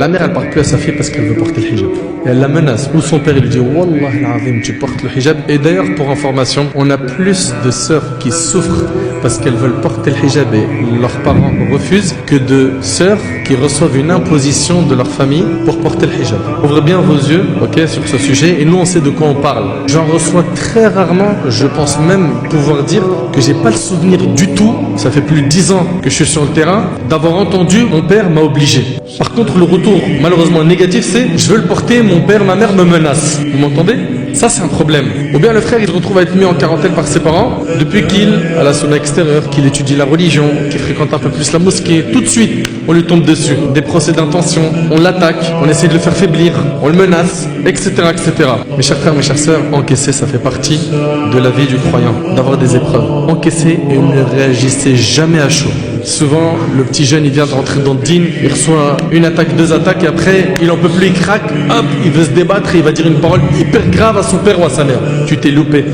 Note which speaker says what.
Speaker 1: La mère, elle parle plus à sa fille parce qu'elle veut porter le hijab. Et elle la menace. Ou son père, il lui dit Wallah al-azim, tu portes le hijab. Et d'ailleurs, pour information, on a plus de sœurs qui souffrent parce qu'elles veulent porter le hijab et leurs parents refusent que de sœurs qui reçoivent une imposition de leur famille pour porter le hijab. Ouvrez bien vos yeux, ok, sur ce sujet. Et nous, on sait de quoi on parle. J'en reçois très rarement. Je pense même pouvoir dire que j'ai pas le souvenir du tout. Ça fait plus de 10 ans que je suis sur le terrain d'avoir entendu mon père m'a obligé. Par contre, le retour malheureusement négatif, c'est je veux le porter, mon père, ma mère me menacent. Vous m'entendez? Ça, c'est un problème. Ou bien le frère, il se retrouve à être mis en quarantaine par ses parents depuis qu'il a la sunna extérieure, qu'il étudie la religion, qu'il fréquente un peu plus la mosquée. Tout de suite, on lui tombe dessus. Des procès d'intention, on l'attaque, on essaie de le faire faiblir, on le menace, etc., etc. Mes chers frères, mes chères sœurs, encaisser, ça fait partie de la vie du croyant, d'avoir des épreuves. Encaisser et ne réagissez jamais à chaud. Souvent, le petit jeune, il vient de rentrer dans le dîn, il reçoit une attaque, deux attaques, et après, il en peut plus, il craque, hop, il veut se débattre, et il va dire une parole hyper grave à son père ou à sa mère. Tu t'es loupé.